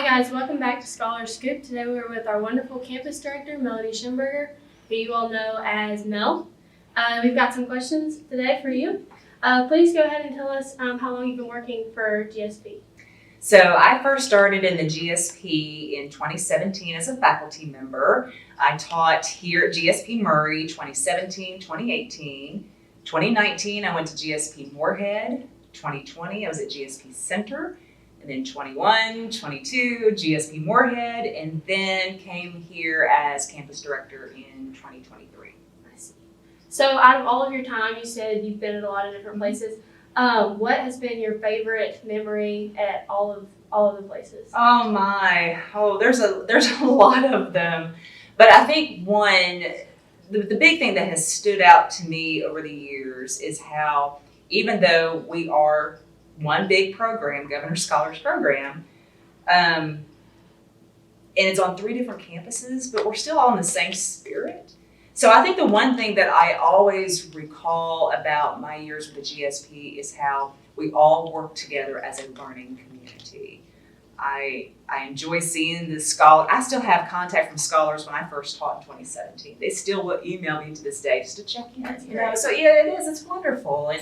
Hi guys, welcome back to Scholar Scoop. Today we're with our wonderful campus director, Melanie Shemberger, who you all know as Mel. We've got some questions today for you. Please go ahead and tell us how long you've been working for GSP. So I first started in the GSP in 2017 as a faculty member. I taught here at GSP Murray 2017, 2018. 2019 I went to GSP Moorhead. 2020 I was at GSP Center. And then 21, 22, GSP Moorhead, and then came here as campus director in 2023. I see. So out of all of your time, you said you've been at a lot of different places. What has been your favorite memory at all of the places? Oh my, there's a lot of them. But I think the big thing that has stood out to me over the years is how, even though we are one big program, Governor's Scholars Program, and it's on 3 different campuses, but we're still all in the same spirit. So I think the one thing that I always recall about my years with the GSP is how we all work together as a learning community. I enjoy seeing the scholars. I still have contact from scholars when I first taught in 2017. They still will email me to this day just to check in. So yeah, it is. It's wonderful.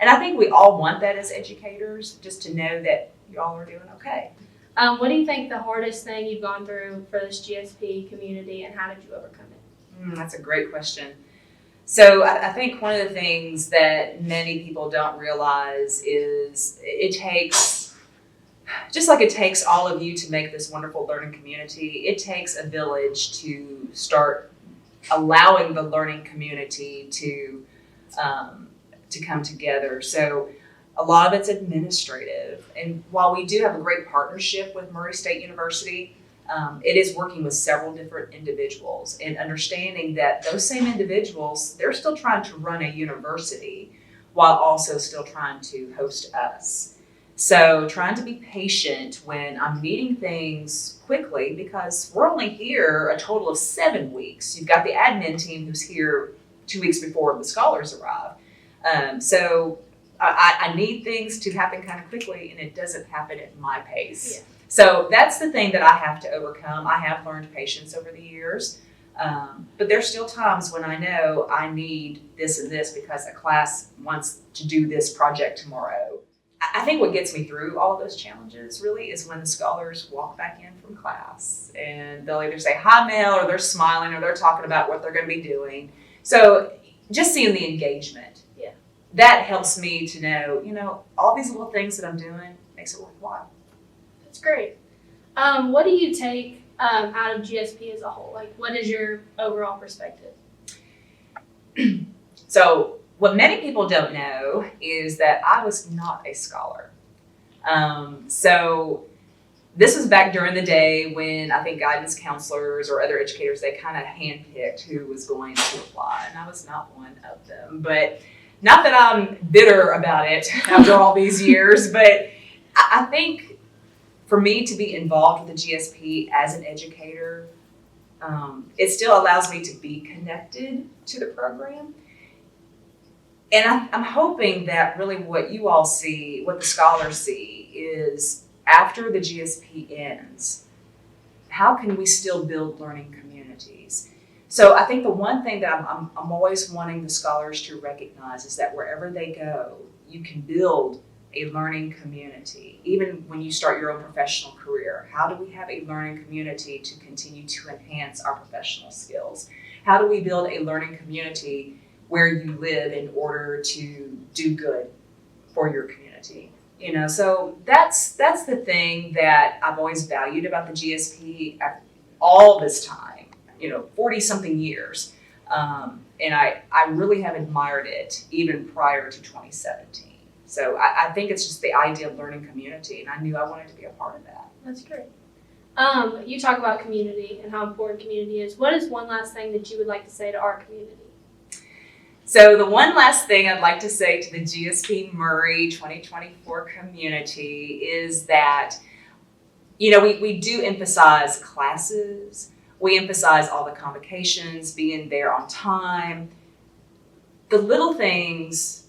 And I think we all want that as educators, just to know that y'all are doing okay. What do you think the hardest thing you've gone through for this GSP community, and how did you overcome it? That's a great question. So I think one of the things that many people don't realize is it takes, just like it takes all of you to make this wonderful learning community, it takes a village to start allowing the learning community to come together. So a lot of it's administrative. And while we do have a great partnership with Murray State University, it is working with several different individuals and understanding that those same individuals, they're still trying to run a university while also still trying to host us. So trying to be patient when I'm meeting things quickly, because we're only here a total of 7 weeks. You've got the admin team who's here 2 weeks before the scholars arrive. So I need things to happen kind of quickly, and it doesn't happen at my pace. Yeah. So that's the thing that I have to overcome. I have learned patience over the years, but there's still times when I know I need this and this because a class wants to do this project tomorrow. I think what gets me through all of those challenges really is when the scholars walk back in from class and they'll either say hi Mel, or they're smiling, or they're talking about what they're going to be doing. So just seeing the engagement. That helps me to know, all these little things that I'm doing makes it worthwhile. That's great. What do you take out of GSP as a whole? Like, what is your overall perspective? So what many people don't know is that I was not a scholar. So this was back during the day when I think guidance counselors or other educators, they kind of handpicked who was going to apply, and I was not one of them. But not that I'm bitter about it after all these years, but I think for me to be involved with the GSP as an educator, it still allows me to be connected to the program. And I'm hoping that really what you all see, what the scholars see, is after the GSP ends, how can we still build learning communities? So I think the one thing that I'm always wanting the scholars to recognize is that wherever they go, you can build a learning community. Even when you start your own professional career, how do we have a learning community to continue to enhance our professional skills? How do we build a learning community where you live in order to do good for your community? So that's the thing that I've always valued about the GSP all this time. 40-something years. And I really have admired it even prior to 2017. So I think it's just the idea of learning community, and I knew I wanted to be a part of that. That's great. You talk about community and how important community is. What is one last thing that you would like to say to our community? So the one last thing I'd like to say to the GSP Murray 2024 community is that, we do emphasize classes. We emphasize all the convocations, being there on time. The little things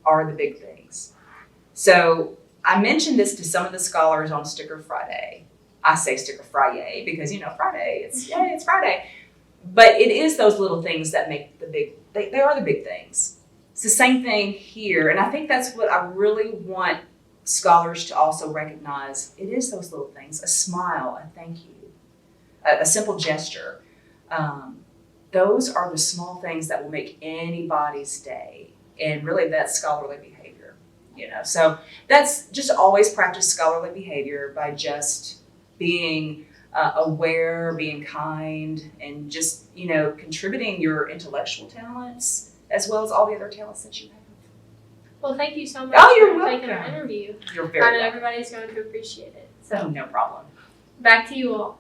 are the big things. So I mentioned this to some of the scholars on Sticker Friday. I say sticker Friday because, Friday, it's Friday. But it is those little things that make they are the big things. It's the same thing here. And I think that's what I really want scholars to also recognize. It is those little things, a smile, a thank you, a simple gesture. Those are the small things that will make anybody's day. And really that's scholarly behavior, So that's just always practice scholarly behavior by just being aware, being kind, and just, contributing your intellectual talents as well as all the other talents that you have. Well, thank you so much Oh, you're for taking our welcome. interview. You're I very know welcome. everybody's going to appreciate it. So No problem. back to you all.